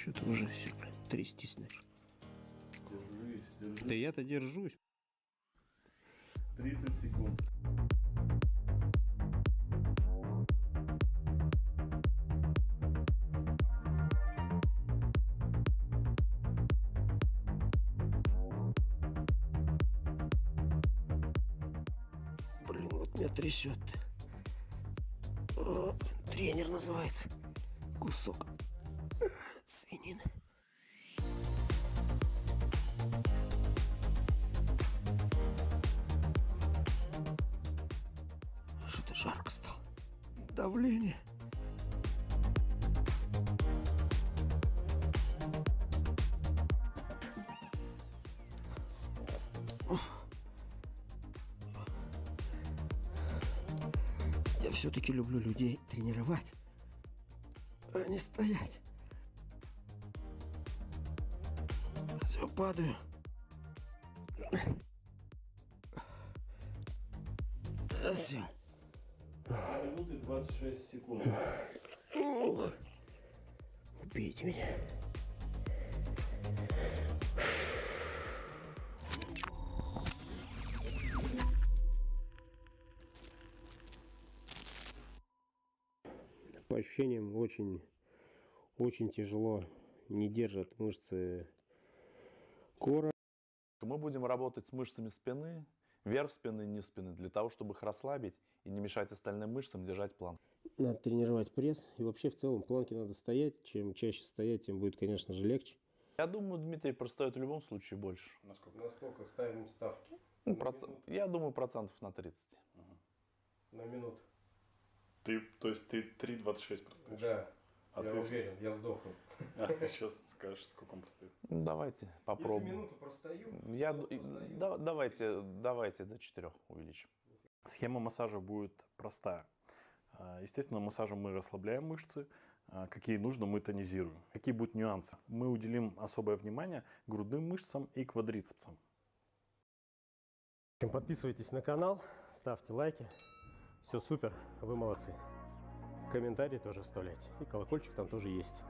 Что ты уже все, блин, трястись начал? Держись. Да я-то держусь. 30 секунд. Блин, вот меня трясет. О, тренер называется. Кусок свинины. Что-то жарко стало. Давление. Я все-таки люблю людей тренировать, а не стоять. Все, падаю. Все. 2 минуты 26 секунд. Убейте меня. По ощущениям очень тяжело, не держат мышцы кора. Мы будем работать с мышцами спины, верх спины, низ спины, для того, чтобы их расслабить и не мешать остальным мышцам держать планку. Надо тренировать пресс, и вообще в целом планки надо стоять. Чем чаще стоять, тем будет, конечно же, легче. Я думаю, Дмитрий простоит в любом случае больше. Насколько ставим ставки? Ну, я думаю, процентов на 30. На минуту. То есть ты 3,26 простоишь? Да. А я ты... уверен, я сдохну. А ты сейчас скажешь, сколько он простоит? Ну, давайте попробуем. Если минуту простою, Давайте до 4 увеличим. Схема массажа будет простая. Естественно, массажем мы расслабляем мышцы, какие нужно, мы тонизируем. Какие будут нюансы? Мы уделим особое внимание грудным мышцам и квадрицепсам. Подписывайтесь на канал, ставьте лайки. Все супер, вы молодцы. Комментарии тоже оставляйте. И колокольчик там тоже есть.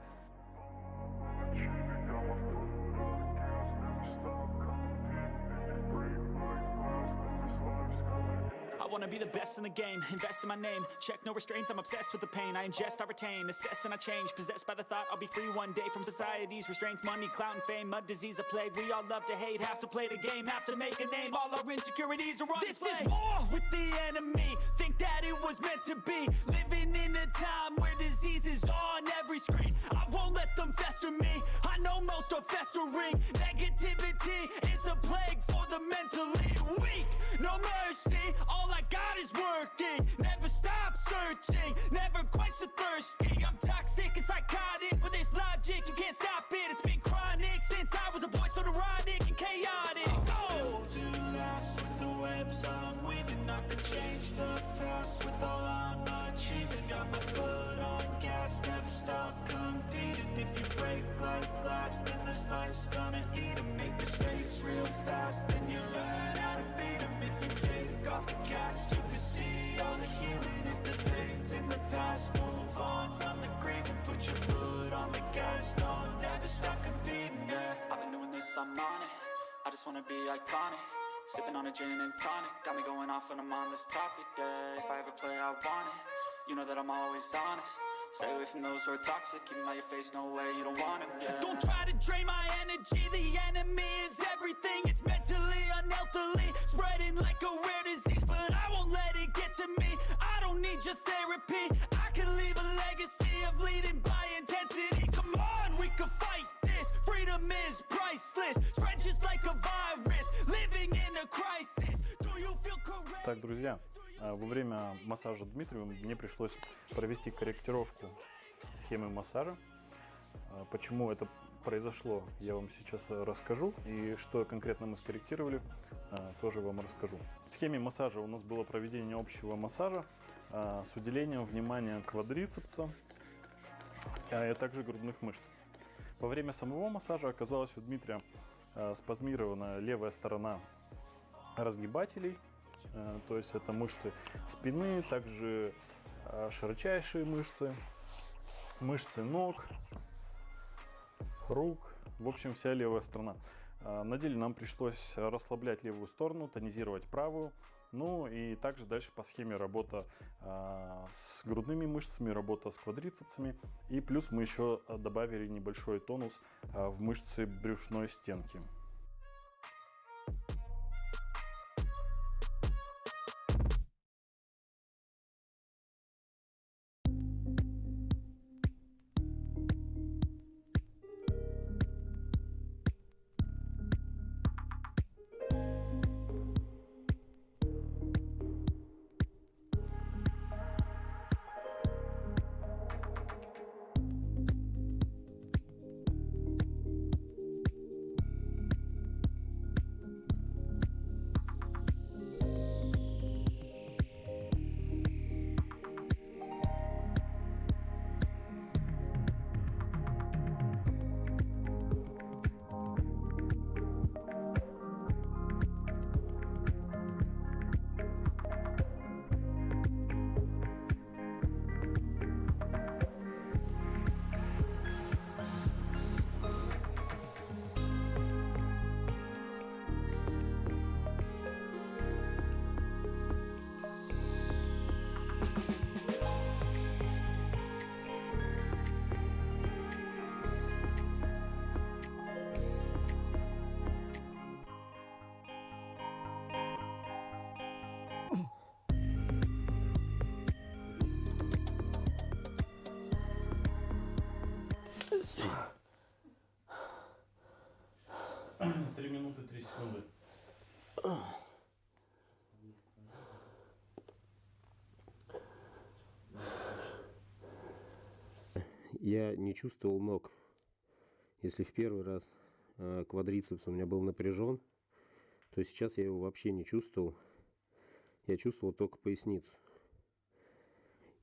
I wanna be the best in the game, invest in my name. Check no restraints, I'm obsessed with the pain. I ingest, I retain, assess and I change. Possessed by the thought I'll be free one day from society's restraints. Money, clout and fame, mud, disease, a plague. We all love to hate, have to play the game, have to make a name. All our insecurities are on display. This is war with the enemy, think that it was meant to be. Living in a time where disease is on every screen. I won't let them fester me, I know most are festering. Negativity is a plague for the mentally weak. No mercy, all I got is working. Never stop searching, never quench the thirsty. I'm toxic and psychotic, with this logic you can't stop it. It's been chronic since I was a boy, so neurotic and chaotic. Go to last with the webs I'm weaving. I could change the past with all I'm achieving. Got my foot on gas, never stop competing. If you break like glass, then this life's gonna eat 'em. Make mistakes real fast, then you learn how to beat 'em. If you take off the cast, you can see all the healing. If the pain's in the past, move on from the grave and put your foot on the gas. No, never stop competing, yeah. I've been doing this, I'm on it. I just wanna be iconic. Sipping on a gin and tonic, got me going off when I'm on this topic, yeah. If I ever play, I want it. You know that I'm always honest. Stay away from those who are toxic. Keep them out your face, no way, you don't want them, yeah. Don't try to drain my energy. The enemy is everything. It's mentally, unhealthily, spreading like a rare disease. But I won't let it get to me. I don't need your therapy. I can leave a legacy of leading by intensity. Come on, we can fight this. Freedom is priceless. Spread just like a virus. Living in a crisis. Do you feel correct? Так, друзья, во время массажа Дмитрию мне пришлось провести корректировку схемы массажа. Почему это произошло, я вам сейчас расскажу. И что конкретно мы скорректировали, тоже вам расскажу. В схеме массажа у нас было проведение общего массажа с уделением внимания квадрицепса, а также грудных мышц. Во время самого массажа оказалось у Дмитрия спазмирована левая сторона разгибателей. То есть это мышцы спины, также широчайшие мышцы, мышцы ног, рук, в общем, вся левая сторона. На деле нам пришлось расслаблять левую сторону, тонизировать правую. Ну и также дальше по схеме работа с грудными мышцами, работа с квадрицепсами. И плюс мы еще добавили небольшой тонус в мышцы брюшной стенки. Три минуты 3 секунды. Я не чувствовал ног. Если в первый раз квадрицепс у меня был напряжен, то сейчас я его вообще не чувствовал. Я чувствовал только поясницу.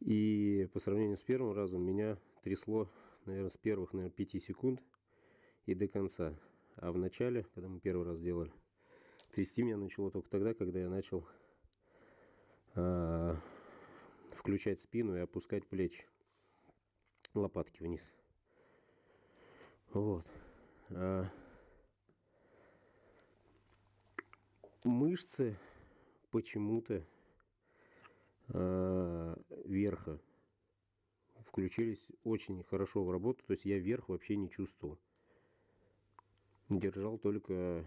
И по сравнению с первым разом меня трясло, наверное, с первых, 5 секунд и до конца. А в начале, когда мы первый раз делали, трясти меня начало только тогда, когда я начал включать спину и опускать плечи, лопатки вниз. Вот. Мышцы почему-то верха включились очень хорошо в работу. То есть я верх вообще не чувствовал. Держал только,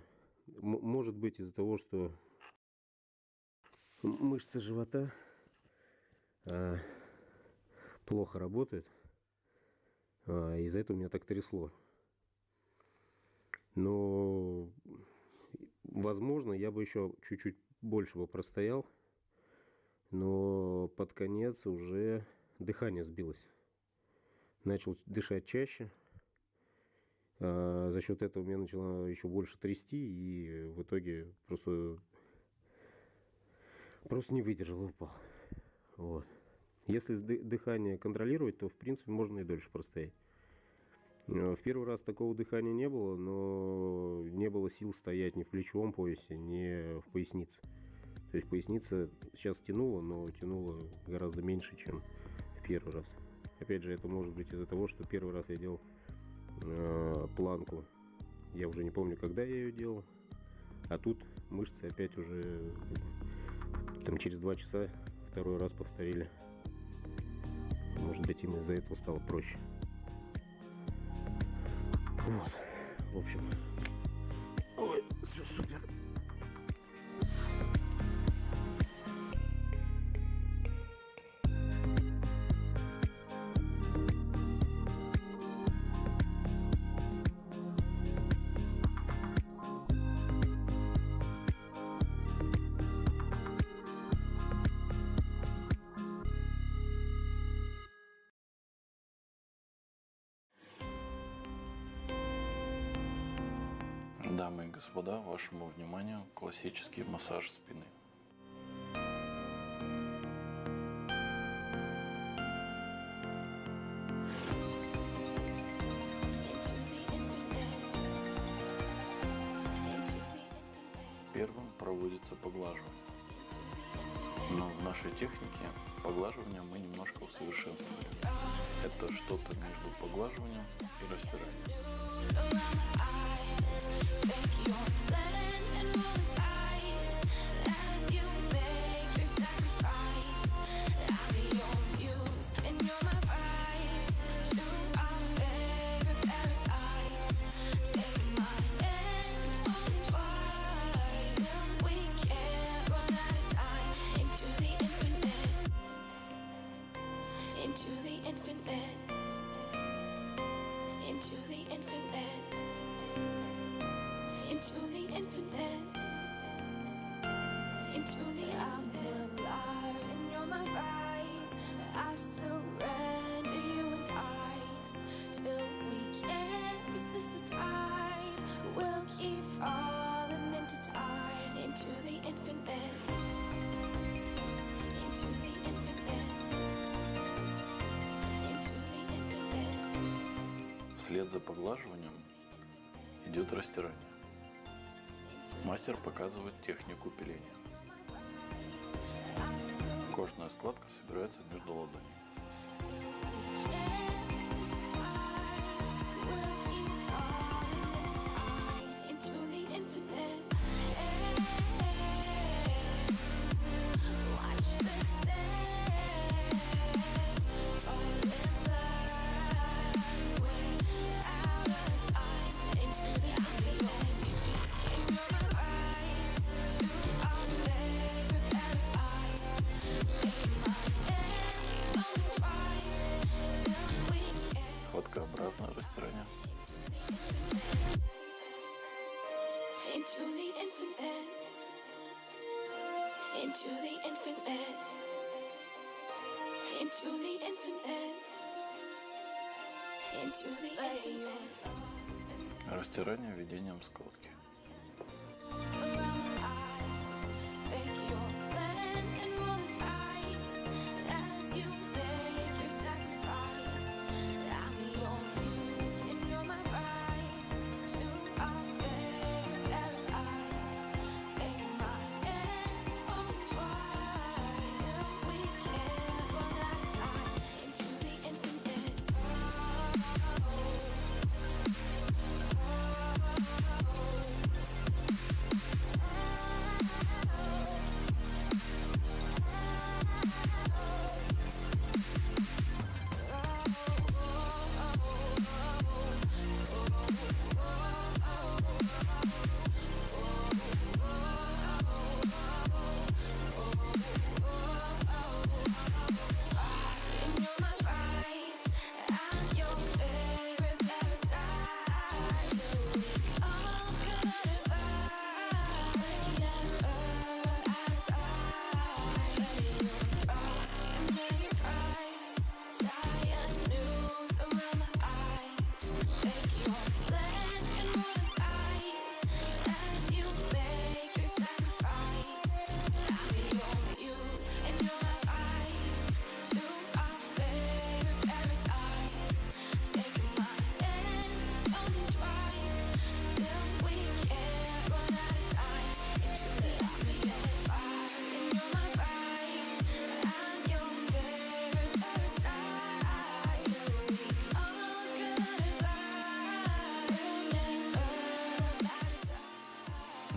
может быть, из-за того, что мышцы живота плохо работают. Из-за этого меня так трясло. Но, возможно, я бы еще чуть-чуть больше бы простоял. Но под конец уже дыхание сбилось. Начал дышать чаще. За счет этого меня начало еще больше трясти. И в итоге просто не выдержал и упал. Вот. Если дыхание контролировать, то в принципе можно и дольше простоять. В первый раз такого дыхания не было, но не было сил стоять ни в плечевом поясе, ни в пояснице. То есть поясница сейчас тянула, но тянула гораздо меньше, чем в первый раз. Опять же, это может быть из-за того, что первый раз я делал планку. Я уже не помню, когда я ее делал. А тут мышцы опять уже там через 2 часа второй раз повторили. Может быть, им из-за этого стало проще. Вот. В общем. Ой, все супер. Дамы и господа, вашему вниманию классический массаж спины. Первым проводится поглаживание. Но в нашей технике поглаживания мы немножко усовершенствовали. Это что-то между поглаживанием и растиранием. Into the infinite, into the infinite, into the infinite, into the I'm alive and you're my vice. I surrender, you entice till we can't resist the tide. We'll keep falling into time, into the infinite, into the infinite. Вслед за поглаживанием идет растирание. Мастер показывает технику пиления. Кожная складка собирается между ладонями. Хваткообразное растирание. Into the infinite, into the infinite, into the infinite, into the infinite. Растирание введением складки.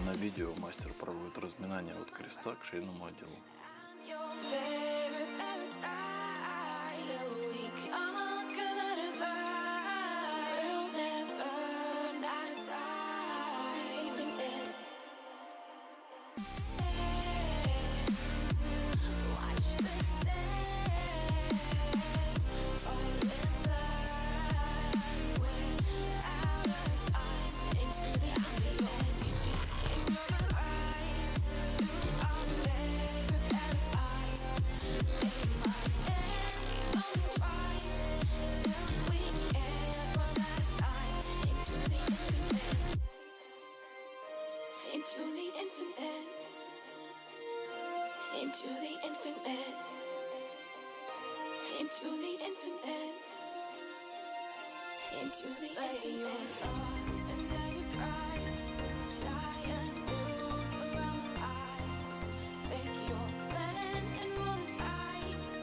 На видео мастер проводит разминание от креста к шейному отделу. Into the infinite, into the infinite, into the infinite, into the infinite. Thoughts and every price, tired news around my eyes. Fake your blend and roll the ties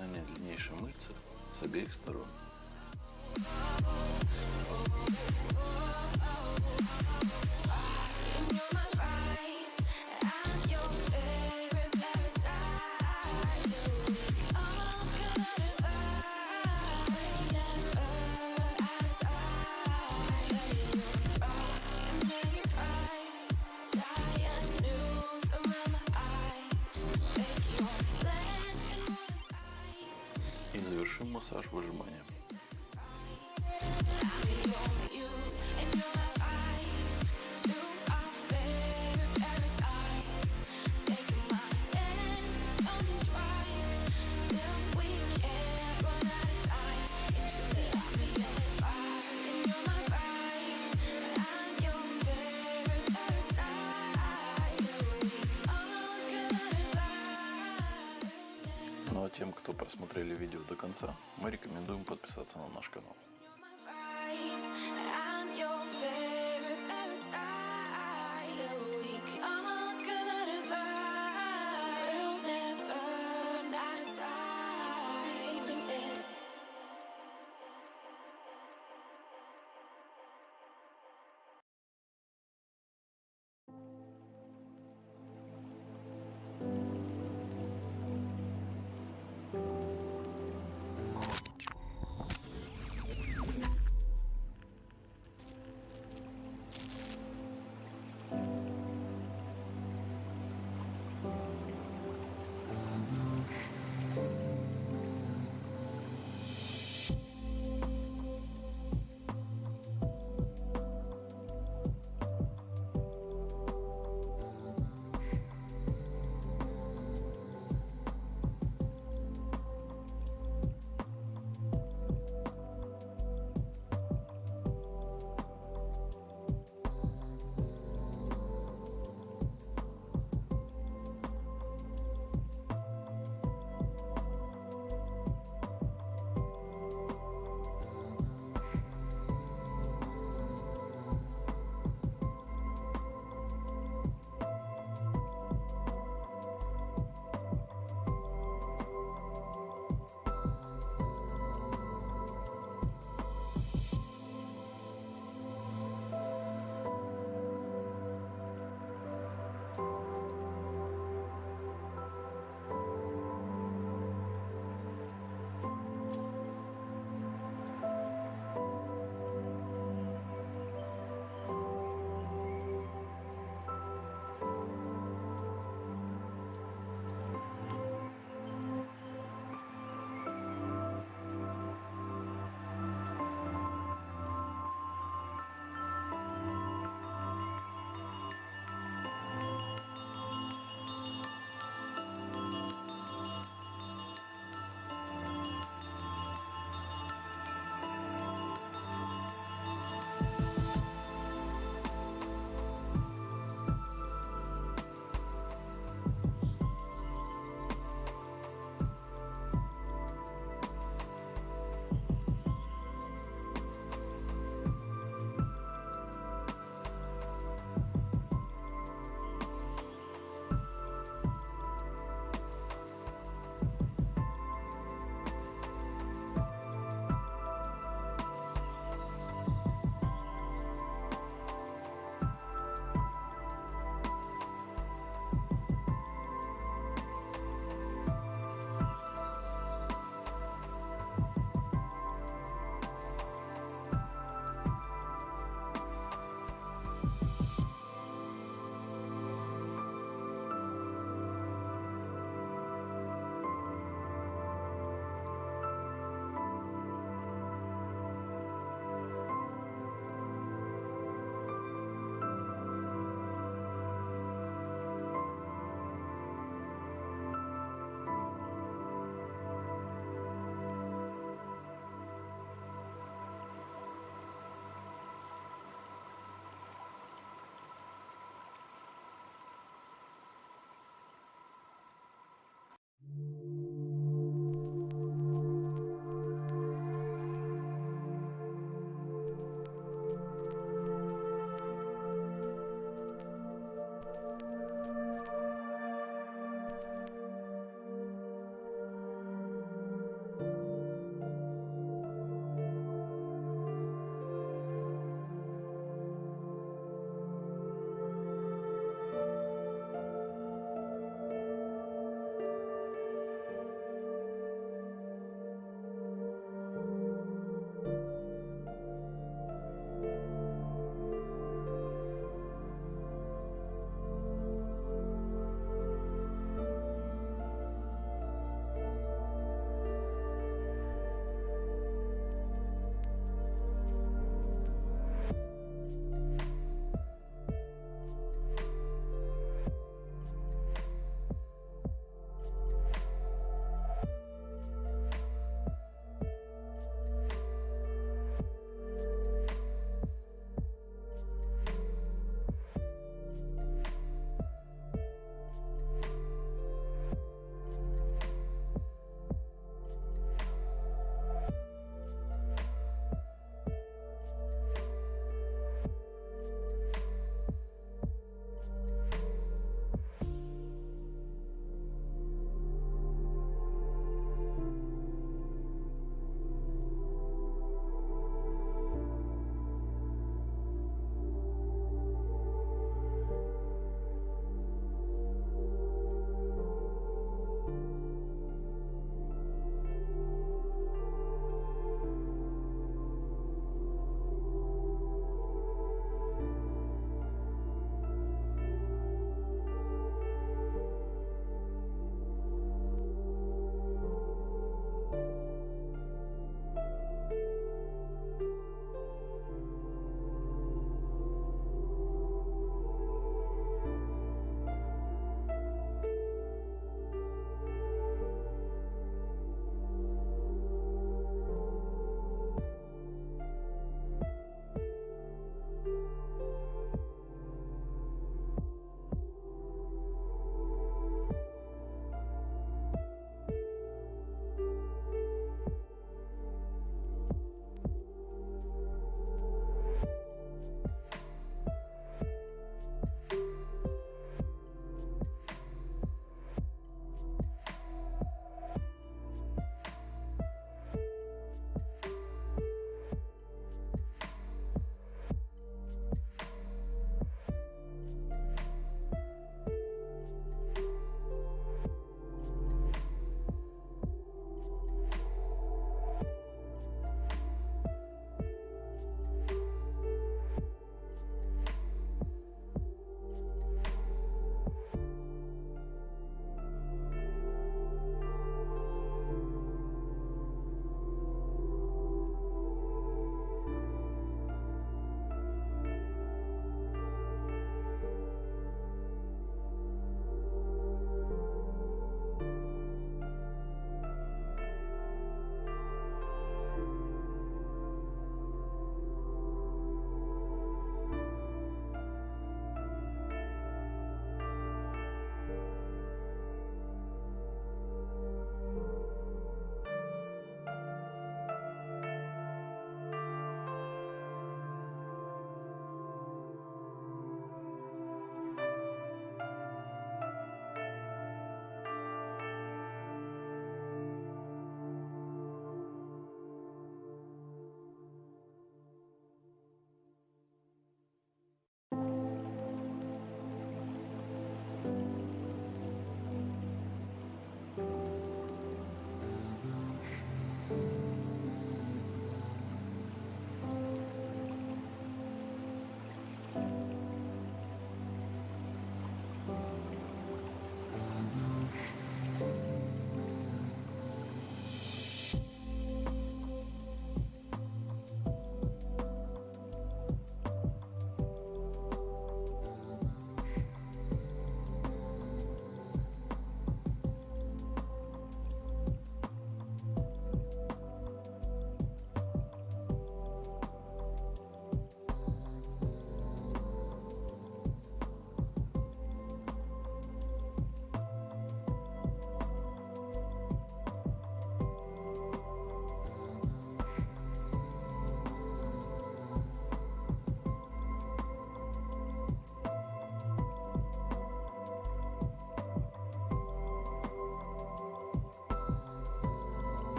разминания длиннейшей мышцы с обеих сторон. You're my vice, I'm your favorite paradise. All good vibes, never out of sight. Thoughts and every price, tired news around my eyes. Make your plan and roll the dice. И завершим массаж выжиманием. Ну а тем, кто просмотрели видео до конца, мы рекомендуем подписаться на наш канал. I'm your favorite paradise. Till we conquer the divide, we'll never run out of time.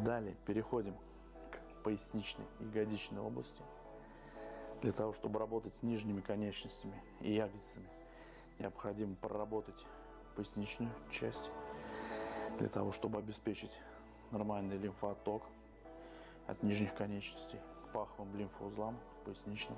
Далее переходим к поясничной и ягодичной области. Для того, чтобы работать с нижними конечностями и ягодицами, необходимо проработать поясничную часть, для того, чтобы обеспечить нормальный лимфоотток от нижних конечностей к паховым лимфоузлам, поясничным.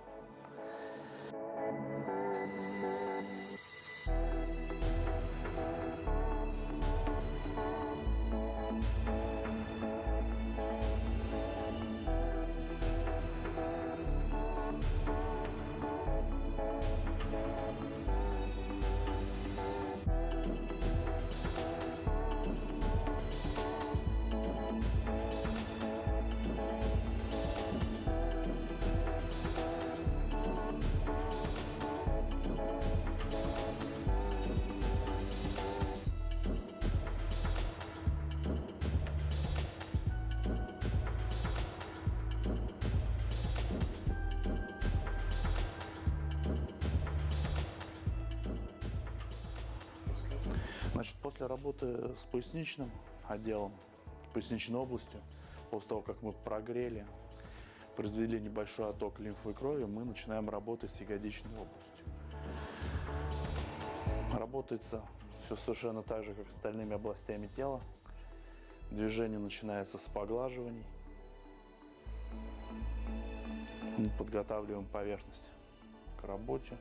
Значит, после работы с поясничным отделом, поясничной областью, после того, как мы прогрели, произвели небольшой отток лимфовой крови, мы начинаем работать с ягодичной областью. Работается все совершенно так же, как с остальными областями тела. Движение начинается с поглаживаний. Мы подготавливаем поверхность к работе.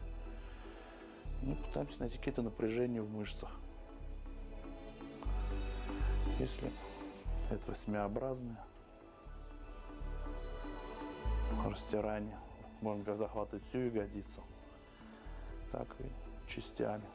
И пытаемся найти какие-то напряжения в мышцах. Если это восьмиобразное растирание, можно как захватывать всю ягодицу, так и частями.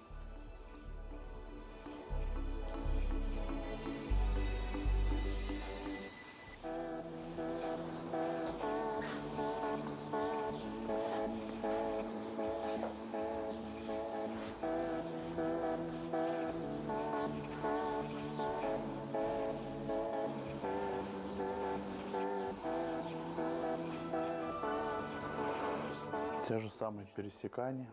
Те же самые пересекания.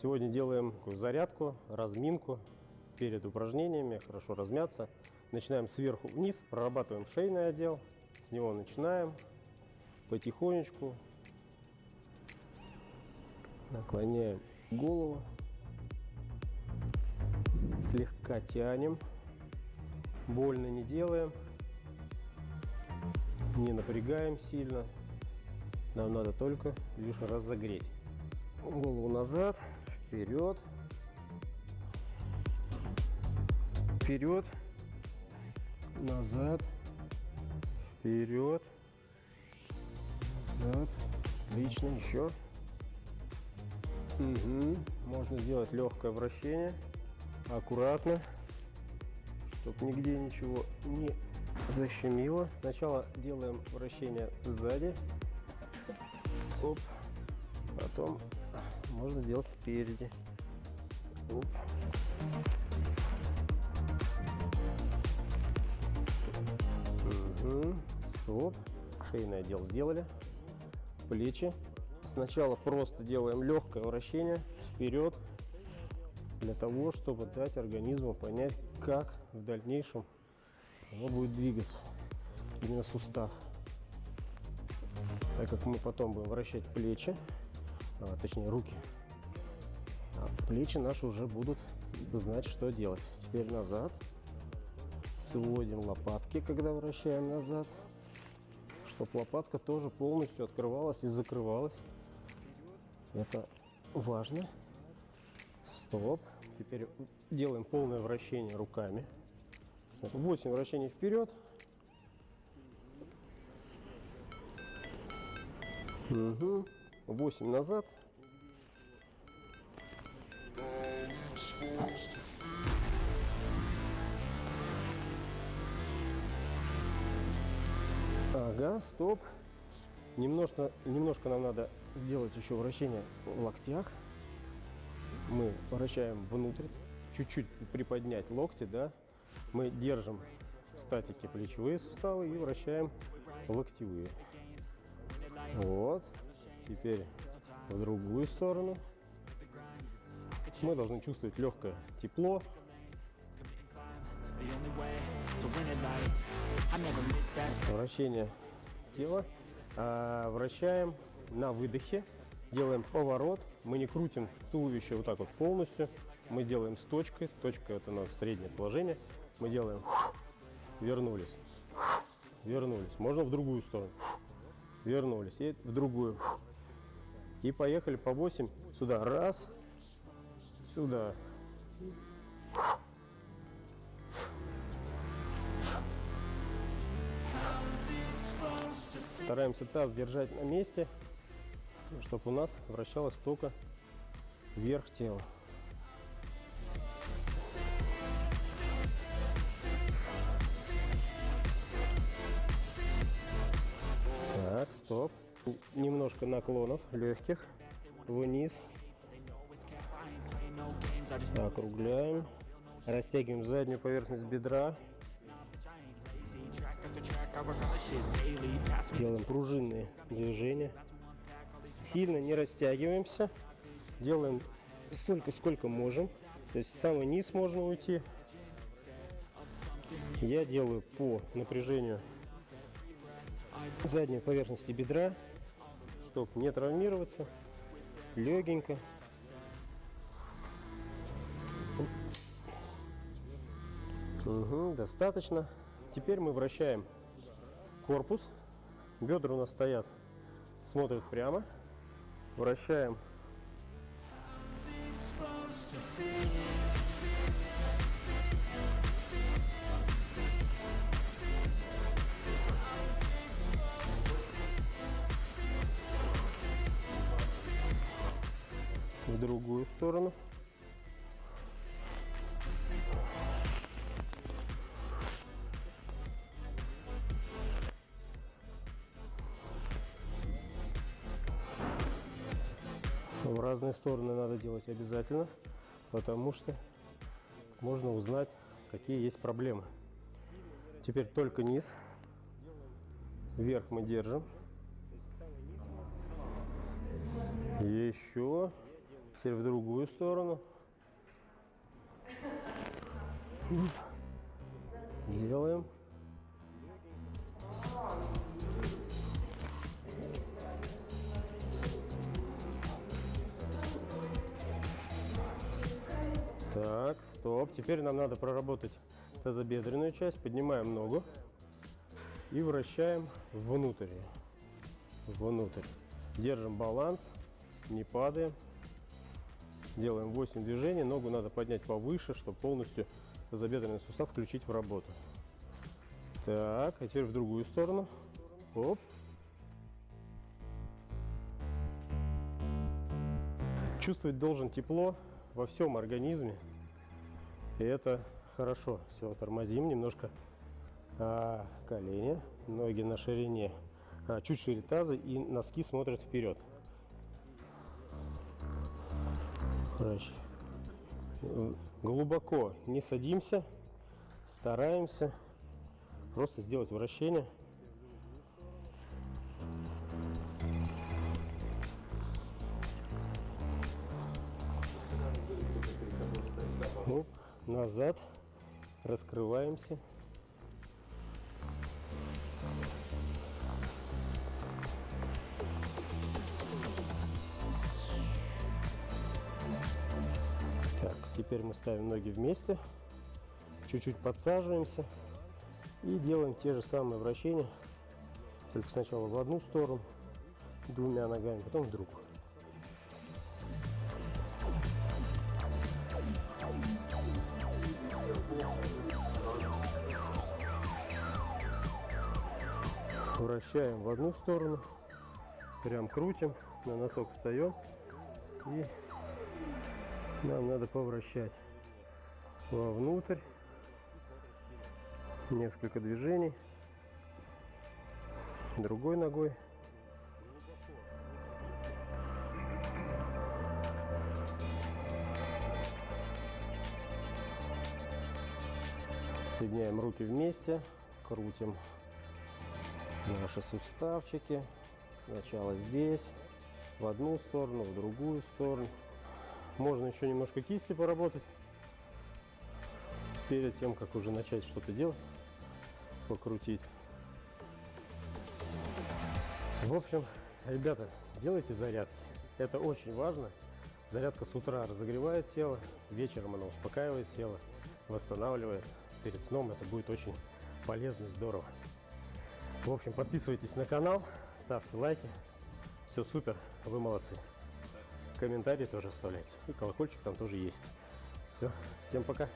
Сегодня делаем такую зарядку, разминку перед упражнениями, хорошо размяться. Начинаем сверху вниз, прорабатываем шейный отдел, с него начинаем потихонечку, наклоняем голову, слегка тянем, больно не делаем, не напрягаем сильно, нам надо только лишний раз загреть. Голову назад, вперед, вперед, назад, вперед, назад. Отлично, еще. Угу. Можно сделать легкое вращение, аккуратно, чтобы нигде ничего не защемило. Сначала делаем вращение сзади, оп, потом можно сделать спереди. Оп. Угу. Стоп. Шейный отдел сделали. Плечи. Сначала просто делаем легкое вращение вперед, для того, чтобы дать организму понять, как в дальнейшем он будет двигаться, именно сустав. Так как мы потом будем вращать плечи, точнее руки, а плечи наши уже будут знать, что делать. Теперь назад. Сводим лопатки, когда вращаем назад, чтобы лопатка тоже полностью открывалась и закрывалась. Это важно. Стоп. Теперь делаем полное вращение руками. 8 вращений вперед. Угу. 8 назад. Ага, стоп. Немножко нам надо сделать еще вращение в локтях. Мы вращаем внутрь, чуть-чуть приподнять локти, да. Мы держим в статике плечевые суставы и вращаем локтевые. Вот. Теперь в другую сторону. Мы должны чувствовать легкое тепло. Вращение тела. Вращаем на выдохе. Делаем поворот. Мы не крутим туловище вот так вот полностью. Мы делаем с точкой. Точка — это у нас среднее положение. Мы делаем. Вернулись. Вернулись. Можно в другую сторону. Вернулись. И в другую. И поехали по 8. Сюда. Раз. Сюда. Стараемся таз держать на месте, чтобы у нас вращалось только вверх тела. Так, стоп. Немножко наклонов легких вниз. Округляем. Растягиваем заднюю поверхность бедра. Делаем пружинные движения. Сильно не растягиваемся. Делаем столько, сколько можем. То есть в самый низ можно уйти. Я делаю по напряжению задней поверхности бедра, чтобы не травмироваться. Легенько. Угу, достаточно. Теперь мы вращаем корпус. Бедра у нас стоят, смотрят прямо. Вращаем. В другую сторону. В разные стороны надо делать обязательно, потому что можно узнать, какие есть проблемы. Теперь только низ. Вверх мы держим. Еще. Теперь в другую сторону. Делаем. Так, стоп. Теперь нам надо проработать тазобедренную часть. Поднимаем ногу и вращаем внутрь. Внутрь. Держим баланс, не падаем. Делаем 8 движений. Ногу надо поднять повыше, чтобы полностью тазобедренный сустав включить в работу. Так, а теперь в другую сторону. Оп. Чувствовать должен тепло во всем организме. И это хорошо. Все, тормозим немножко. Колени, ноги на ширине. Чуть шире таза и носки смотрят вперед. Хорошо. Глубоко не садимся. Стараемся просто сделать вращение. Оп, назад. Раскрываемся. Так, теперь мы ставим ноги вместе. Чуть-чуть подсаживаемся. И делаем те же самые вращения. Только сначала в одну сторону, двумя ногами, потом в другую. Вращаем в одну сторону, прям крутим, на носок встаем, и нам надо повращать вовнутрь, несколько движений, другой ногой. Соединяем руки вместе, крутим наши суставчики. Сначала здесь, в одну сторону, в другую сторону. Можно еще немножко кисти поработать перед тем, как уже начать что-то делать, покрутить. В общем, ребята, делайте зарядки. Это очень важно. Зарядка с утра разогревает тело, вечером она успокаивает тело, восстанавливает. Перед сном это будет очень полезно и здорово. В общем, подписывайтесь на канал, ставьте лайки. Все супер, вы молодцы. Комментарии тоже оставляйте. И колокольчик там тоже есть. Все, всем пока.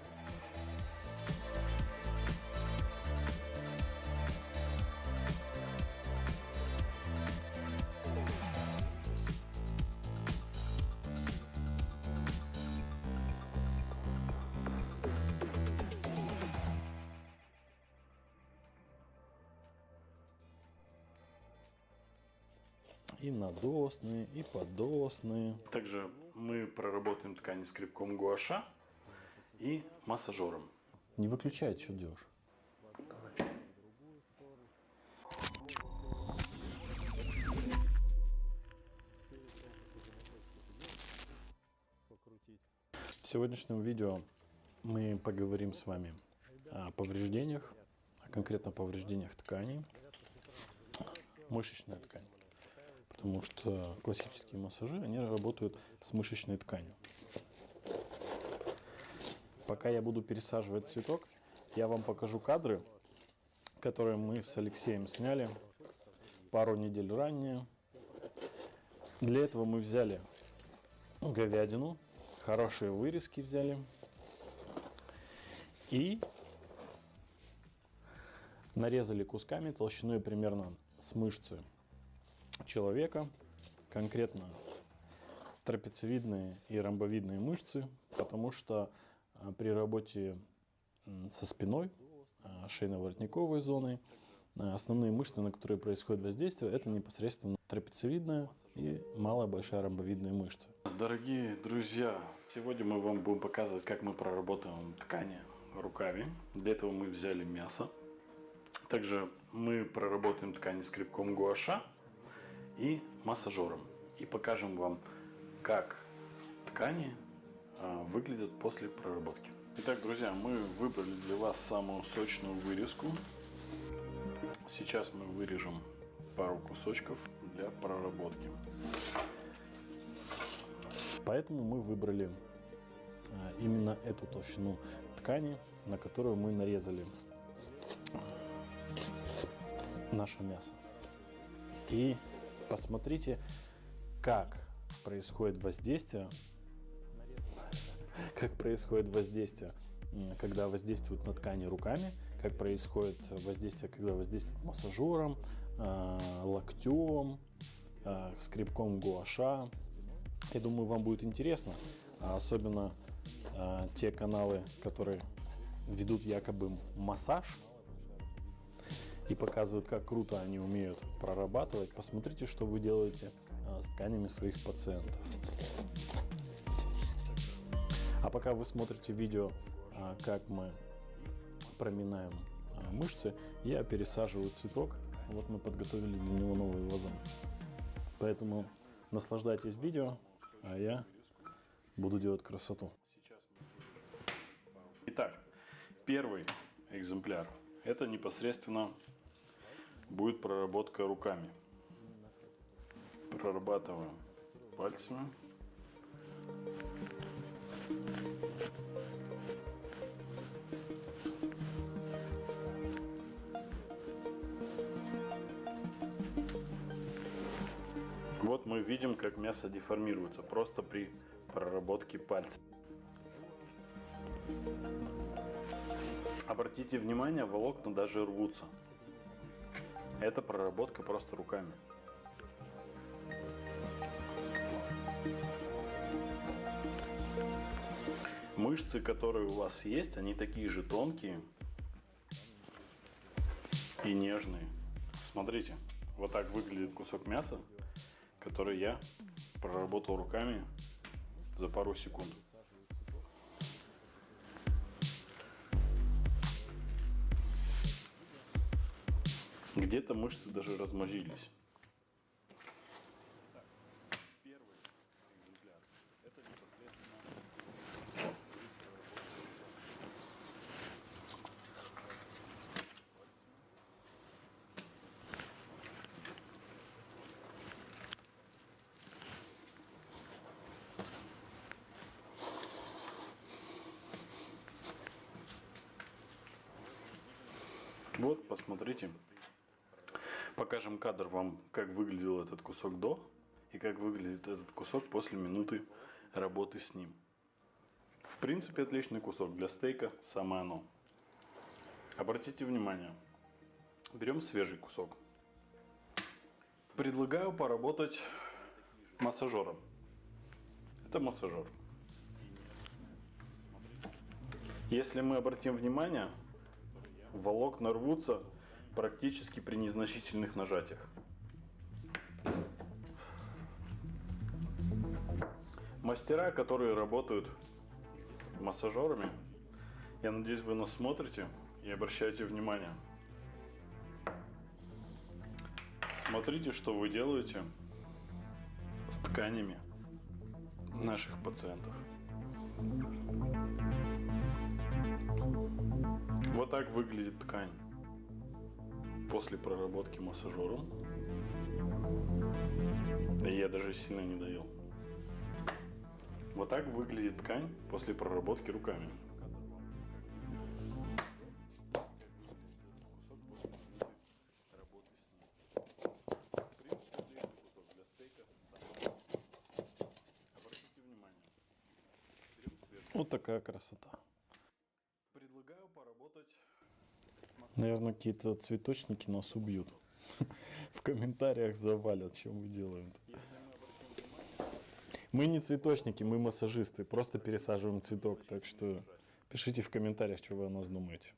И надосные, и подосные. Также мы проработаем ткани скребком гуаша и массажером. Не выключай, что делаешь? В сегодняшнем видео мы поговорим с вами о повреждениях, а конкретно повреждениях тканей, мышечная ткань. Потому что классические массажи, они работают с мышечной тканью. Пока я буду пересаживать цветок, я вам покажу кадры, которые мы с Алексеем сняли пару недель ранее. Для этого мы взяли говядину, хорошие вырезки взяли и нарезали кусками толщиной примерно с мышцы человека, конкретно трапециевидные и ромбовидные мышцы, потому что при работе со спиной, шейно-воротниковой зоной, основные мышцы, на которые происходит воздействие, это непосредственно трапециевидная и малая большая ромбовидные мышцы. Дорогие друзья, сегодня мы вам будем показывать, как мы проработаем ткани руками. Для этого мы взяли мясо. Также мы проработаем ткани скребком гуаша и массажером. И покажем вам, как ткани выглядят после проработки. Итак, друзья, мы выбрали для вас самую сочную вырезку. Сейчас мы вырежем пару кусочков для проработки. Поэтому мы выбрали именно эту толщину ткани, на которую мы нарезали наше мясо. И посмотрите, как происходит воздействие, когда воздействуют на ткани руками, как происходит воздействие, когда воздействует массажером, локтем, скребком гуаша. Я думаю, вам будет интересно, особенно те каналы, которые ведут якобы массаж и показывают, как круто они умеют прорабатывать. Посмотрите, что вы делаете с тканями своих пациентов. А пока вы смотрите видео, как мы проминаем мышцы, я пересаживаю цветок. Вот мы подготовили для него новый вазон. Поэтому наслаждайтесь видео, а я буду делать красоту. Итак, первый экземпляр. Это непосредственно будет проработка руками. Прорабатываем пальцами. Вот мы видим, как мясо деформируется просто при проработке пальцев. Обратите внимание, волокна даже рвутся. Это проработка просто руками. Мышцы, которые у вас есть, они такие же тонкие и нежные. Смотрите, вот так выглядит кусок мяса, который я проработал руками за пару секунд. Где-то мышцы даже размажились. Вот, посмотрите. Покажем кадр вам, как выглядел этот кусок до и как выглядит этот кусок после минуты работы с ним. В принципе, отличный кусок для стейка, самое оно. Обратите внимание, берем свежий кусок. Предлагаю поработать массажером. Это массажер. Если мы обратим внимание, волокна рвутся практически при незначительных нажатиях. Мастера, которые работают массажерами, я надеюсь, вы нас смотрите и обращаете внимание. Смотрите, что вы делаете с тканями наших пациентов. Вот так выглядит ткань после проработки массажером. Я даже сильно не доел. Вот так выглядит ткань после проработки руками. Вот такая красота. Предлагаю поработать. Наверное, какие-то цветочники нас убьют. В комментариях завалят, чем мы делаем. Мы не цветочники, мы массажисты. Просто пересаживаем цветок. Так что пишите в комментариях, что вы о нас думаете.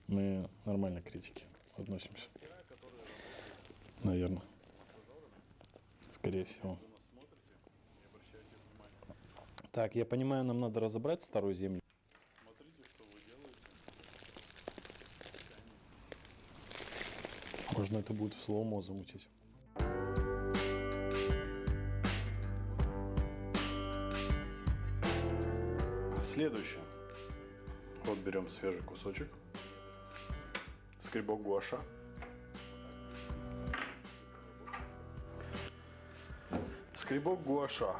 Мы нормально к критике относимся. Наверное. Скорее всего. Так, я понимаю, нам надо разобрать старую землю. Можно это будет в слоумо замутить. Следующее. Вот берем свежий кусочек. Скребок гуаша. Скребок гуаша.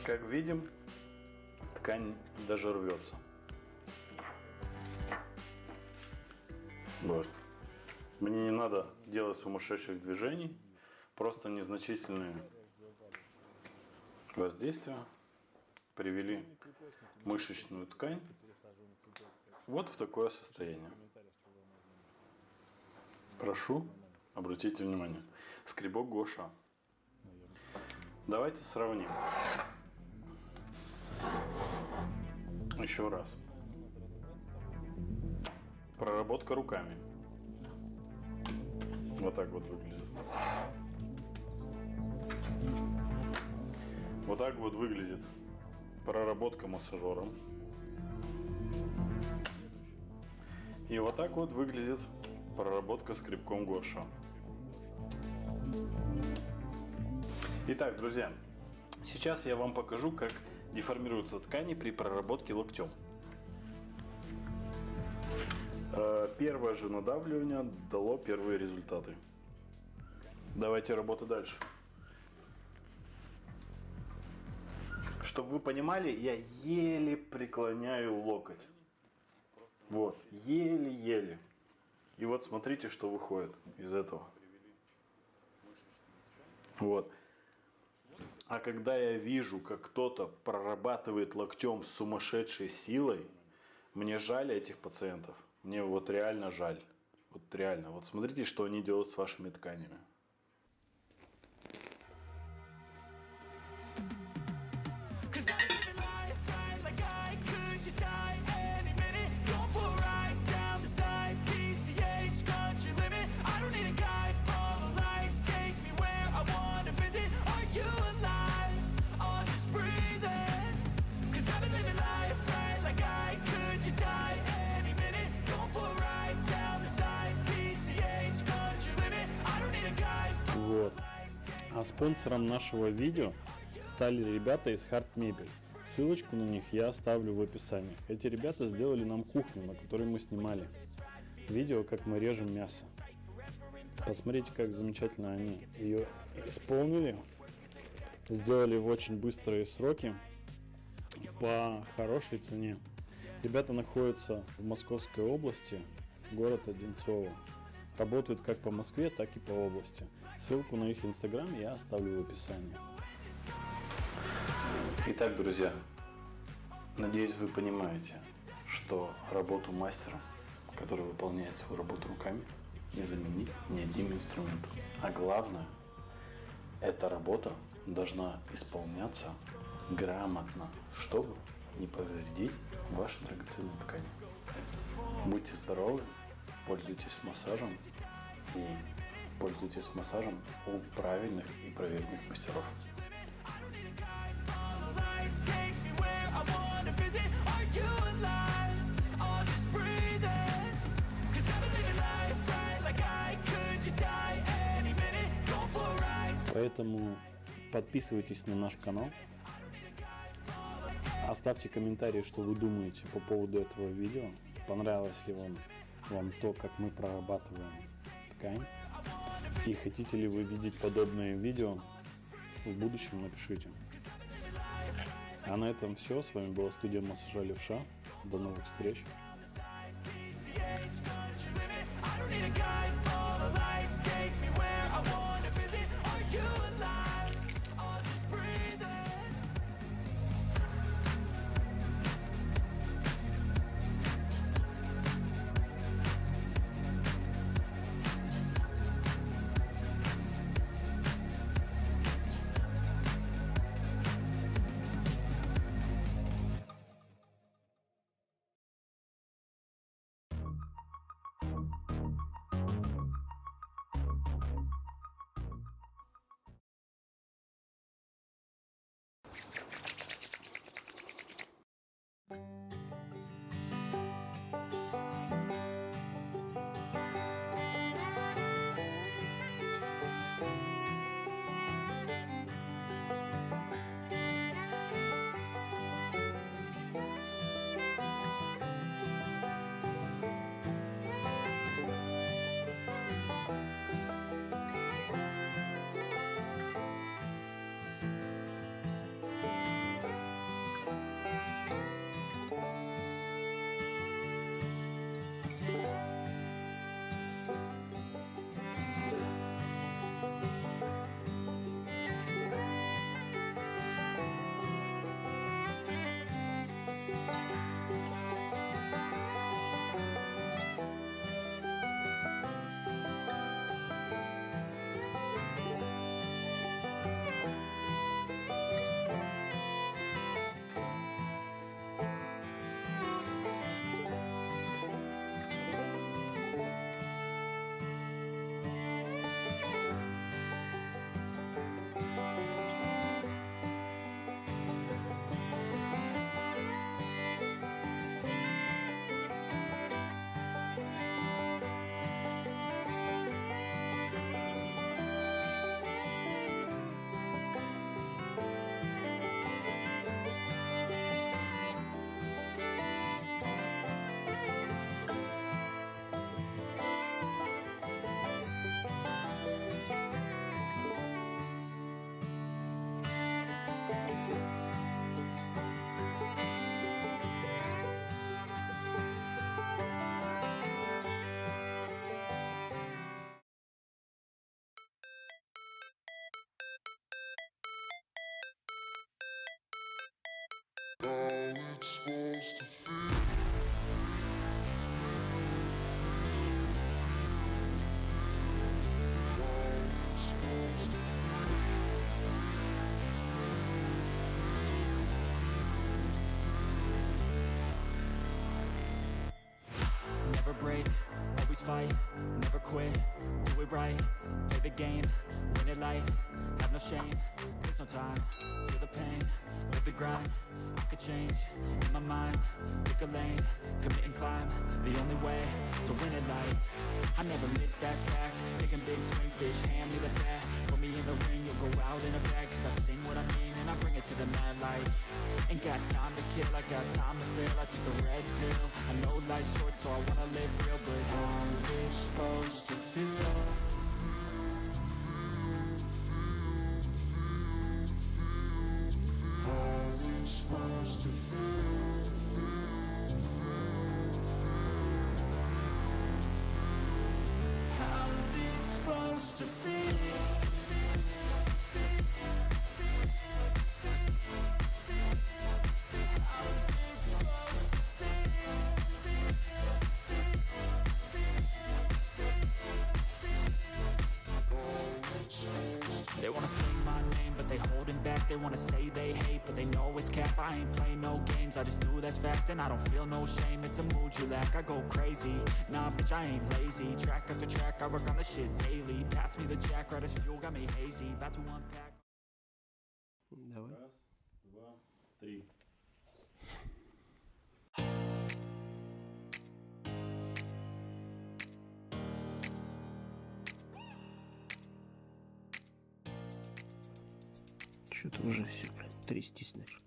Как видим, ткань даже рвется. Вот. Мне не надо делать сумасшедших движений, просто незначительные воздействия привели мышечную ткань вот в такое состояние. Прошу, обратите внимание. Скребок гуаша. Давайте сравним. Еще раз. Проработка руками. Вот так вот выглядит. Вот так вот выглядит проработка массажером. И вот так вот выглядит проработка скребком гуаша. Итак, друзья, сейчас я вам покажу, как деформируются ткани при проработке локтем. Первое же надавливание дало первые результаты. Давайте работать дальше. Чтобы вы понимали, я еле преклоняю локоть. Вот, еле-еле. И вот смотрите, что выходит из этого. Вот. А когда я вижу, как кто-то прорабатывает локтем с сумасшедшей силой, мне жаль этих пациентов. Мне вот реально жаль. Вот реально. Вот смотрите, что они делают с вашими тканями. Вот. А спонсором нашего видео стали ребята из Hard Mebel. Ссылочку на них я оставлю в описании. Эти ребята сделали нам кухню, на которой мы снимали видео, как мы режем мясо. Посмотрите, как замечательно они ее исполнили. Сделали в очень быстрые сроки по хорошей цене. Ребята находятся в Московской области, город Одинцово. Работают как по Москве, так и по области. Ссылку на их инстаграм я оставлю в описании. Итак, друзья, надеюсь, вы понимаете, что работу мастера, который выполняет свою работу руками, не заменить ни одним инструментом. А главное, эта работа должна исполняться грамотно, чтобы не повредить ваши драгоценные ткани. Будьте здоровы, пользуйтесь массажем и пользуйтесь массажем у правильных и проверенных мастеров. Поэтому подписывайтесь на наш канал, оставьте комментарии, что вы думаете по поводу этого видео, понравилось ли вам то, как мы прорабатываем ткань, и хотите ли вы видеть подобные видео в будущем, напишите. А на этом все. С вами была студия массажа Левша. До новых встреч. never quit, do it right, play the game, win it life, have no shame, there's no time, feel the pain, live the grind, I could change, in my mind, pick a lane, commit and climb, the only way to win at life. I never miss, that's fact, taking big swings, bitch, hand me the bat, put me in the ring, you'll go out in a bag, cause I sing what I mean and I bring it to the mad light. Ain't got time to kill, I got time to feel, I took the red pill, I know life's short so I wanna live real, but how's it supposed to feel? How's it supposed to feel? How's it supposed to feel? They wanna sing my name, but they holding back. They wanna say they hate, but they know it's cap. I ain't play no games, I just do that's fact. And I don't feel no shame, it's a mood you lack. I go crazy, nah bitch I ain't lazy. Track after track, I work on this shit daily. Pass me the jack, right as fuel, got me hazy. About to unpack. Давай. Раз, два, три. Что ты уже все, блин, трястись начал.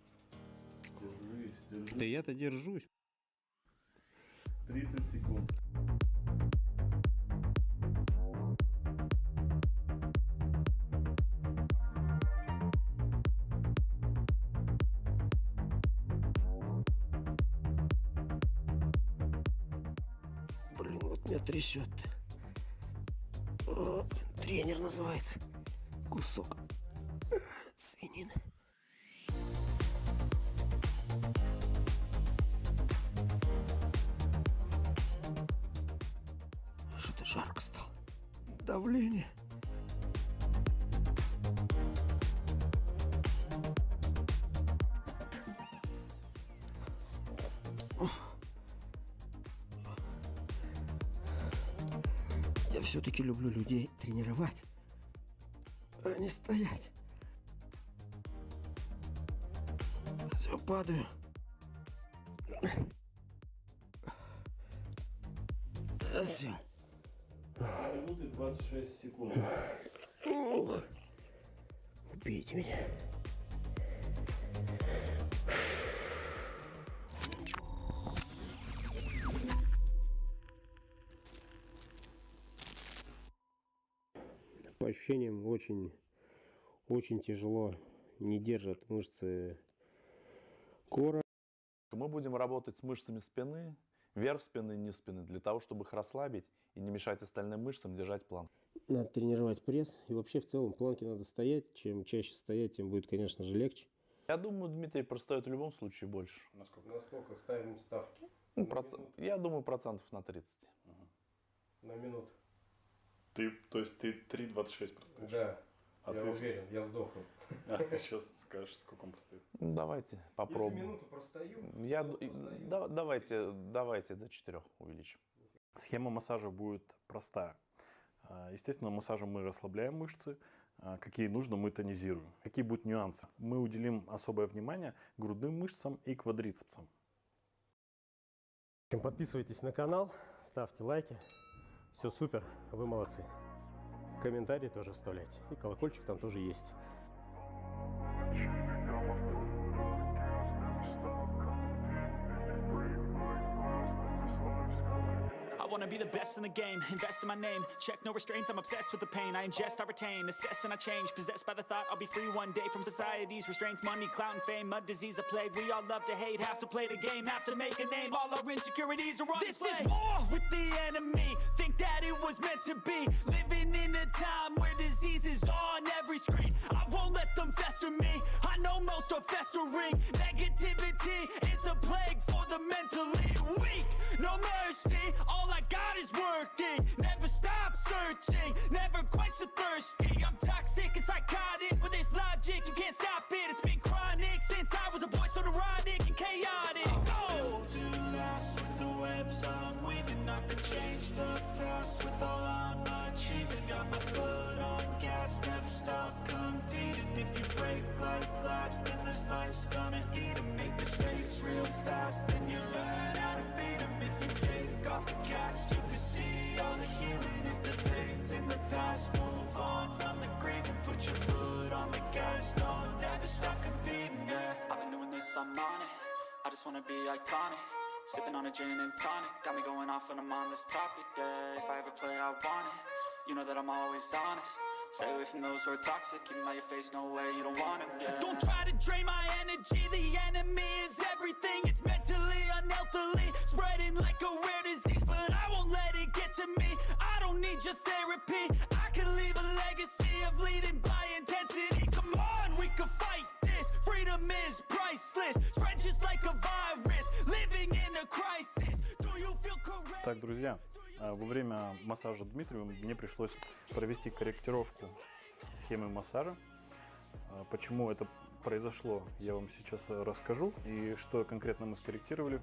Держись. Да я-то держусь. 30 секунд. Блин, вот меня трясет. О, тренер называется. Кусок свинины. Что-то жарко стало. Давление. Я все-таки люблю людей тренировать, а не стоять. Все, падаю. Все. Минуты 26 секунд. Убейте меня. По ощущениям очень тяжело, не держат мышцы кора. Мы будем работать с мышцами спины, верх спины, низ спины, для того, чтобы их расслабить и не мешать остальным мышцам держать планку. Надо тренировать пресс. И вообще в целом планки надо стоять. Чем чаще стоять, тем будет, конечно же, легче. Я думаю, Дмитрий простоит в любом случае больше. Насколько ставим ставки? Ну, На минуту. я думаю, процентов на 30. На минуту. То есть ты 3.26 простоишь? Да, А я ты- уверен, я сдохну. А ты сейчас скажешь, сколько он простоит? Ну, давайте Если попробуем. минуту простою, Я, то простою. давайте до 4 увеличим. Схема массажа будет простая. Естественно, массажем мы расслабляем мышцы, какие нужно, мы тонизируем. Какие будут нюансы? Мы уделим особое внимание грудным мышцам и квадрицепсам. Подписывайтесь на канал, ставьте лайки. Все супер, вы молодцы. Комментарии тоже оставляйте. И колокольчик там тоже есть. I wanna be the best in the game, invest in my name, check no restraints, I'm obsessed with the pain, I ingest, I retain, assess and I change, possessed by the thought I'll be free one day from society's restraints, money, clout and fame, mud, disease, a plague, we all love to hate, have to play the game, have to make a name, all our insecurities are on display. This is war with the enemy, think that it was meant to be, living in a time where disease is on every screen, I won't let them fester me, I know most are festering, negativity is a plague for the mentally weak, no mercy, all I got is working, never stop searching, never quench the thirsty, I'm toxic and psychotic, with this logic you can't stop it, it's been chronic since I was a boy, so neurotic and chaotic. Go! To last with the webs I'm weaving, I could change the past with life's gonna eat 'em. Make mistakes real fast, then you learn how to beat 'em. If you take off the cast, you can see all the healing. If the pain's in the past, move on from the grave and put your foot on the gas. No, never stop competing, yeah. I've been doing this, I'm on it. I just wanna be iconic. Sipping on a gin and tonic, got me going off when I'm on this topic, yeah. If I ever play, I want it. You know that I'm always honest. Stay away from those who are toxic. Keep them out your face, no way, you don't want them, yeah. Don't try to drain my energy. The enemy is everything. It's mentally, unhealthily, spreading like a rare disease. But I won't let it get to me. I don't need your therapy. I can leave a legacy of leading by intensity. Come on, we can fight this. Freedom is priceless. Spread just like a virus. Living in a crisis. Do you feel correct? Так, друзья, во время массажа Дмитрию мне пришлось провести корректировку схемы массажа. Почему это произошло, я вам сейчас расскажу. И что конкретно мы скорректировали,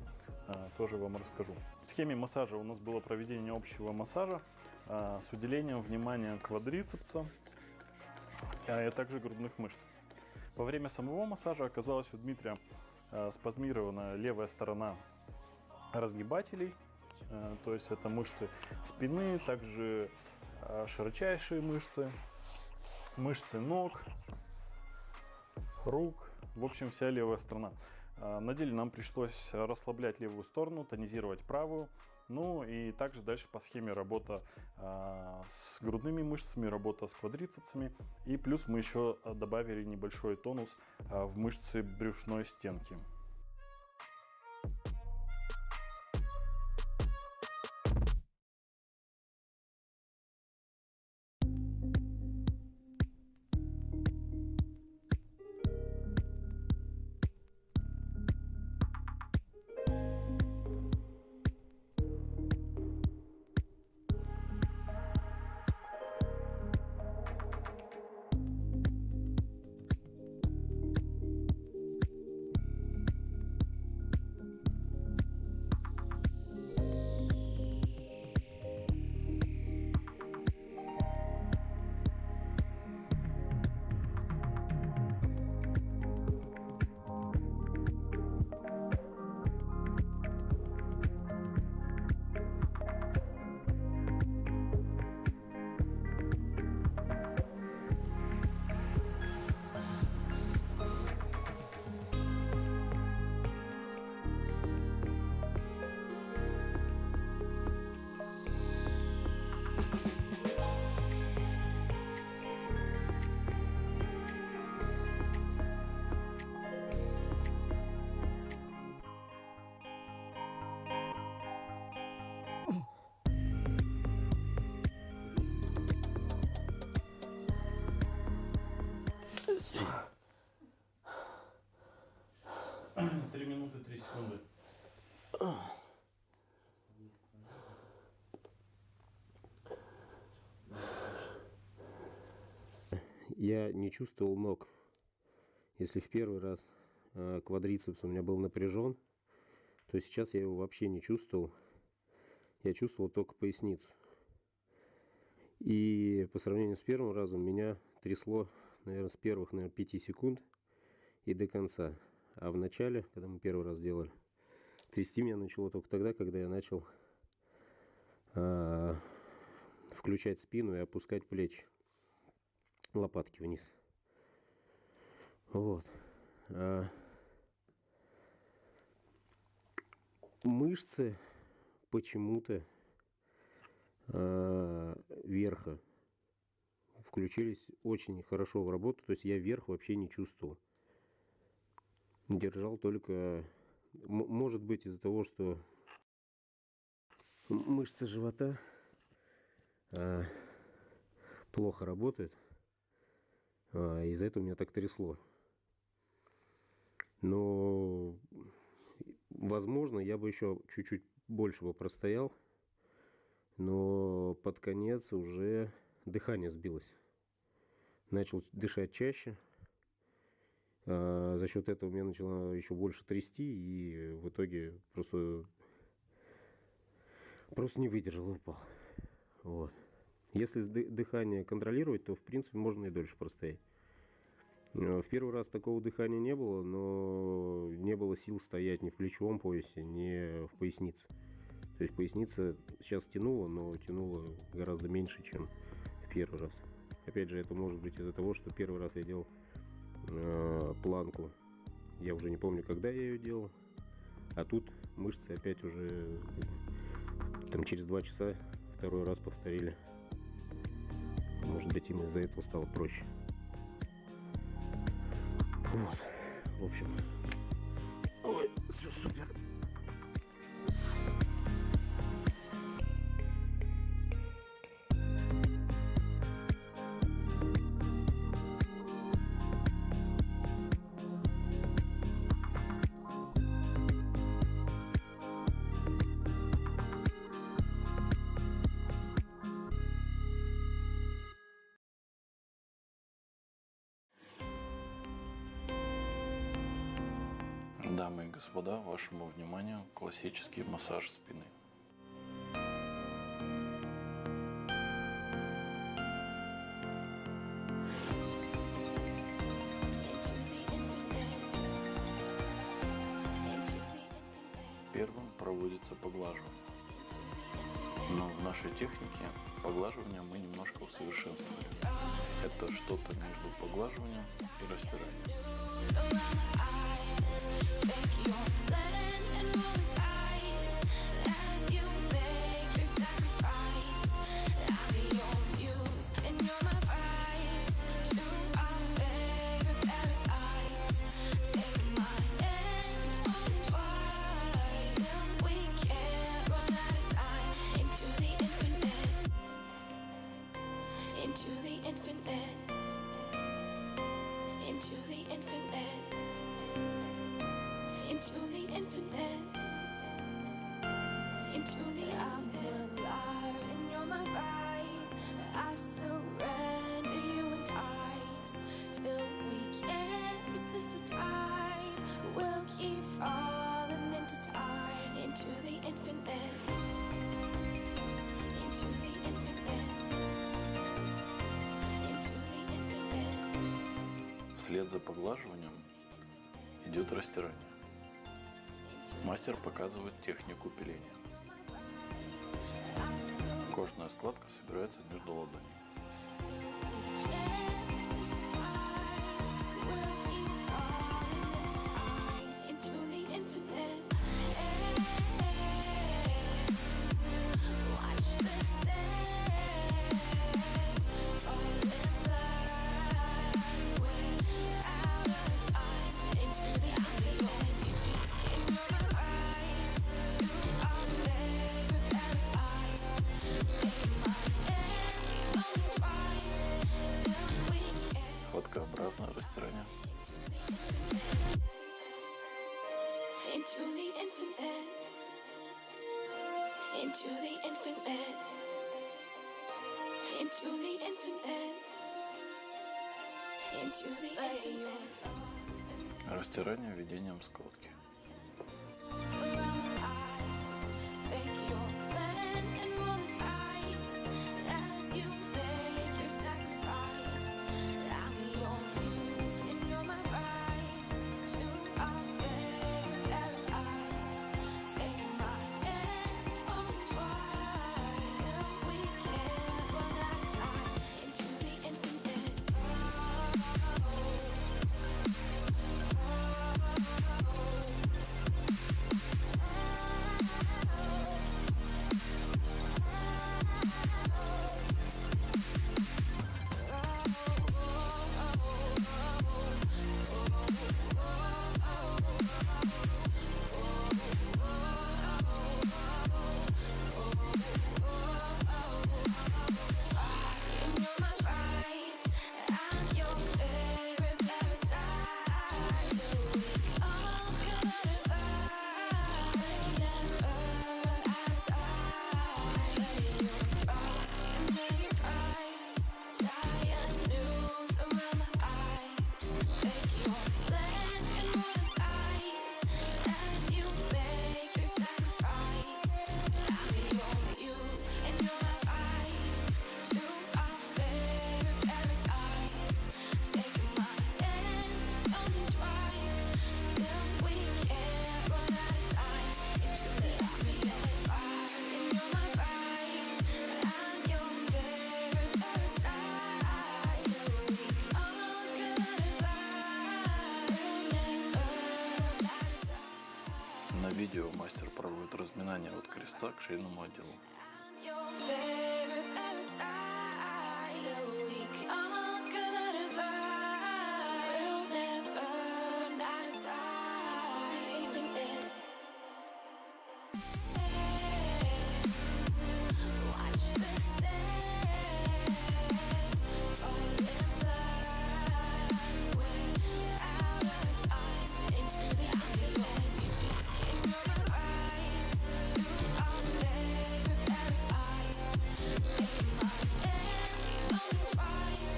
тоже вам расскажу. В схеме массажа у нас было проведение общего массажа с уделением внимания квадрицепса, а также грудных мышц. Во время самого массажа оказалось у Дмитрия спазмирована левая сторона разгибателей. То есть это мышцы спины, также широчайшие мышцы, мышцы ног, рук, в общем, вся левая сторона. На деле нам пришлось расслаблять левую сторону, тонизировать правую. Ну и также дальше по схеме работа с грудными мышцами, работа с квадрицепсами. И плюс мы еще добавили небольшой тонус в мышцы брюшной стенки. Три минуты 3 секунды. Я не чувствовал ног. Если в первый раз квадрицепс у меня был напряжен, то сейчас я его вообще не чувствовал. Я чувствовал только поясницу. И по сравнению с первым разом меня трясло, наверное, с первых, 5 секунд и до конца. А в начале, когда мы первый раз делали, трясти меня начало только тогда, когда я начал включать спину и опускать плечи, лопатки вниз. Вот. Мышцы почему-то верха включились очень хорошо в работу, то есть я верх вообще не чувствовал. Держал только, может быть, из-за того, что мышцы живота плохо работают, из-за этого меня так трясло. Но, возможно, я бы еще чуть-чуть больше бы простоял, но под конец уже дыхание сбилось. Начал дышать чаще. За счет этого меня начало еще больше трясти, и в итоге просто не выдержал и упал. Вот. Если дыхание контролировать, то в принципе можно и дольше простоять. В первый раз такого дыхания не было, но не было сил стоять ни в плечевом поясе, ни в пояснице. То есть поясница сейчас тянула, но тянула гораздо меньше, чем в первый раз. Опять же, это может быть из-за того, что первый раз я делал планку. Я уже не помню, когда я ее делал. А тут мышцы опять уже там через 2 часа второй раз повторили. Может быть, им из-за этого стало проще. Вот, в общем. Ой, все супер. Дамы и господа, вашему вниманию классический массаж спины. Первым проводится поглаживание. Но в нашей технике поглаживания мы немножко усовершенствовали. Это что-то между поглаживанием и растиранием. Into the infinite, into the infinite, into the infinite, into the I'm alive and you're my vice. I surrender you entice till we can't resist the tide. We'll keep falling into time, into the infinite, into the infinite. Вслед за поглаживанием идет растирание. Мастер показывает технику пиления. Кожная складка собирается между ладонями. Хваткообразное растирание. Into the infinite, into the infinite, into the infinite, into the infinite. Растирание введением складки. На видео мастер проводит разминание от креста к шейному отделу. Your favorite paradise. Till we conquer the divide. We'll never run out of time. Infinite. Watch the sand fall in line. We're out of time. Into the infinite. In your eyes, to our favorite paradise. Take my hand, only twice,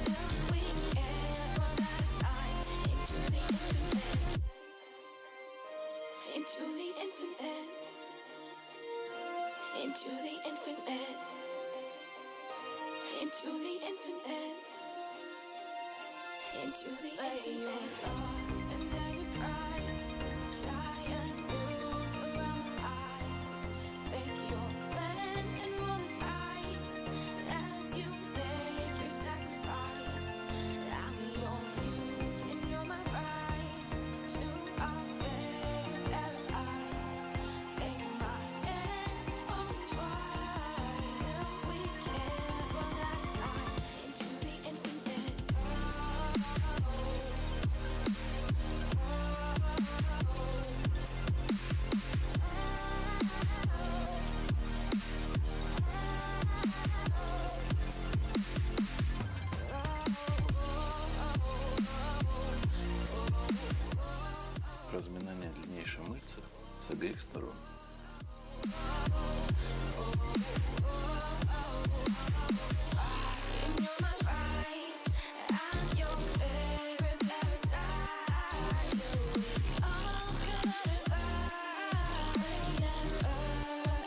till we can't run out of time. Into the infinite. Into the infinite. Into the infinite. Into the infinite. Into the infinite. Your thoughts and every price. Tie a noose around my eyes. Fake your plan and roll the dice. As you make your sacrifice. I'm your muse and you're my rise. To our favorite paradise. Take my hand, only twice. Till we can't run out of time. Into the infinite. Разминание длиннейшей мышцы с обеих сторон. And you're my rise. I'm your favorite paradise. We conquer the divide. Never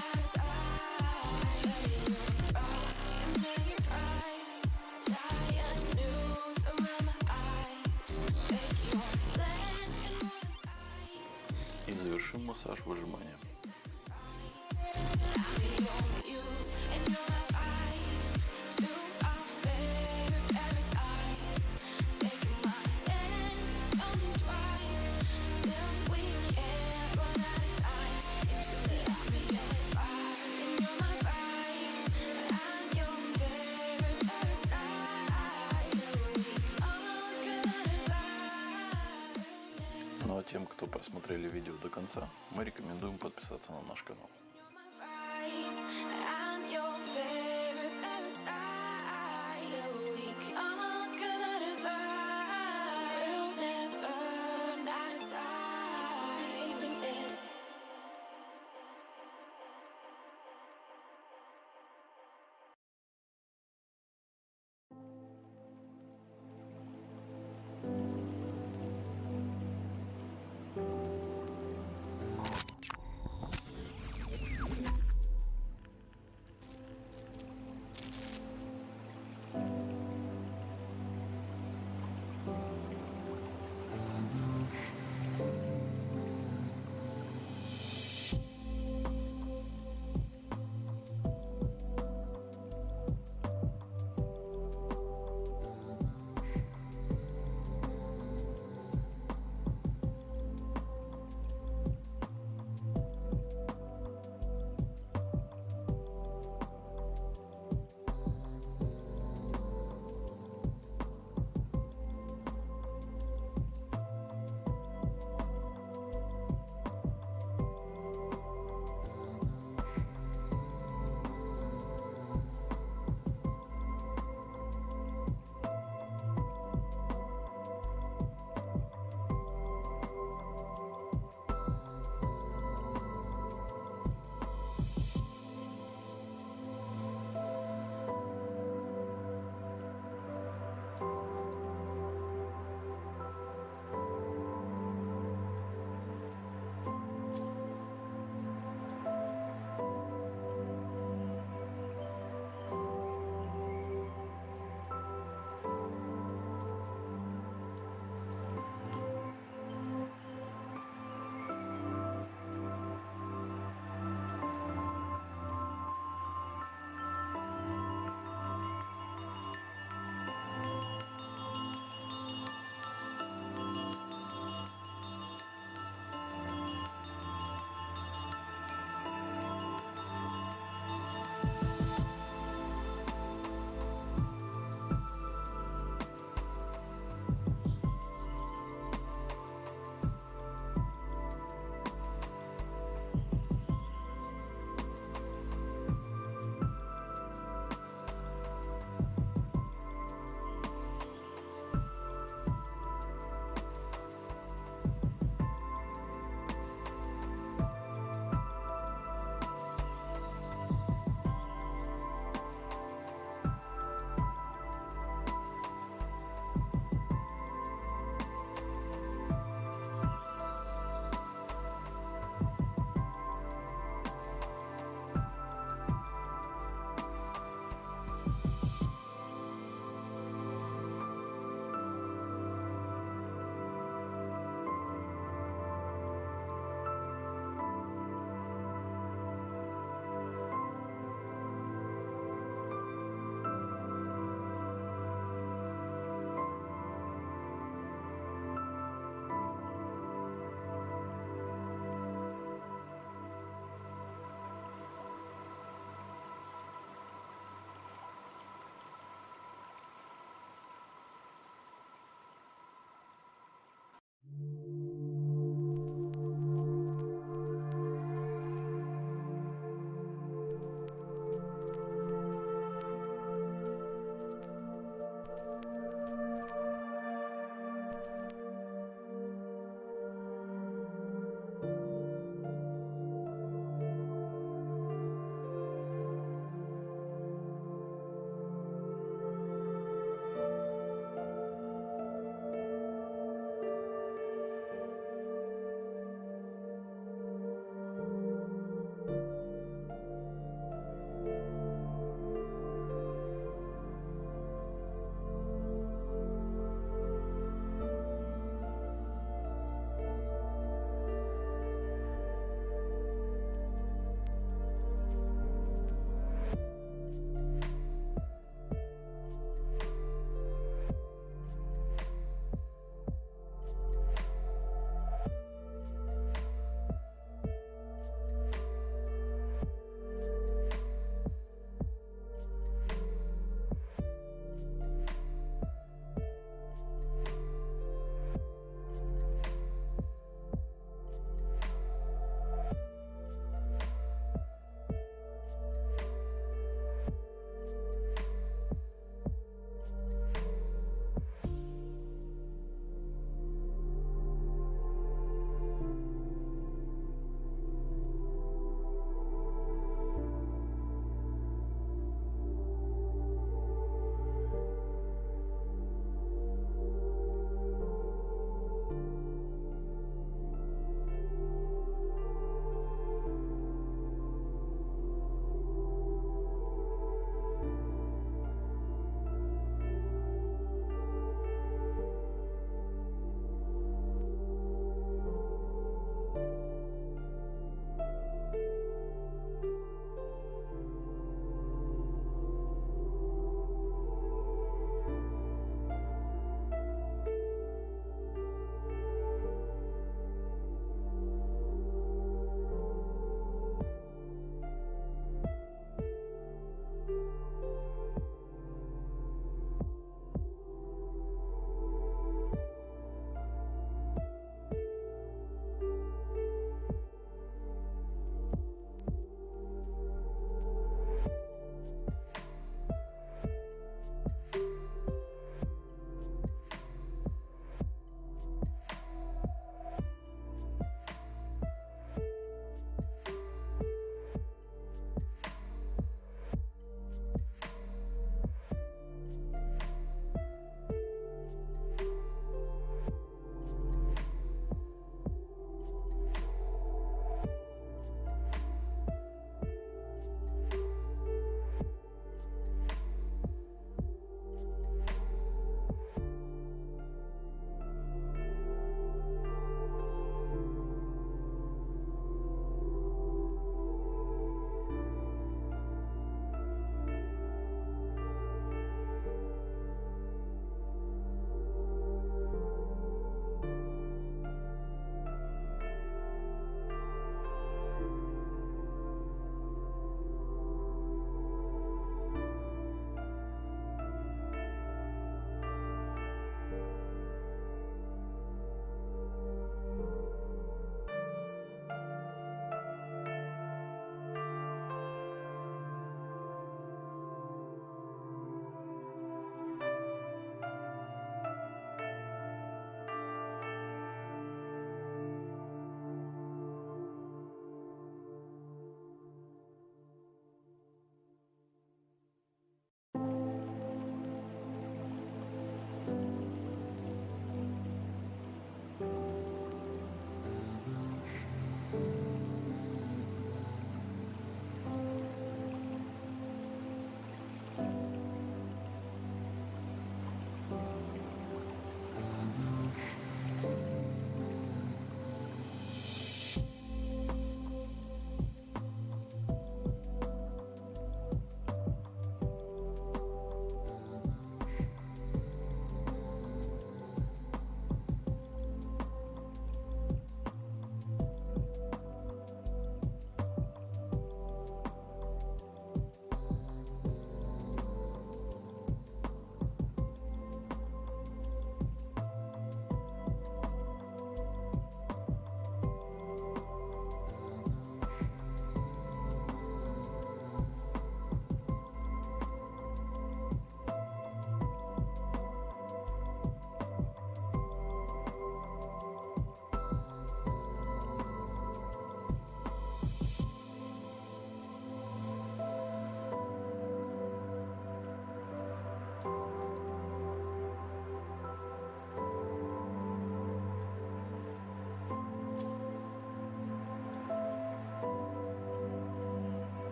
out of time. Your thoughts and every price. Tie a noose around my eyes. Fake your plan and roll the dice. И завершим массаж выжиманием. I'm your muse and you're my rise. To our favorite paradise. Take my hand, only twice. Till we can't run out of time. Into the infinite fire. And you're my rise. I'm your favorite paradise. We conquer the divide. Ну а тем, кто просмотрели видео до конца, мы рекомендуем подписаться на наш канал.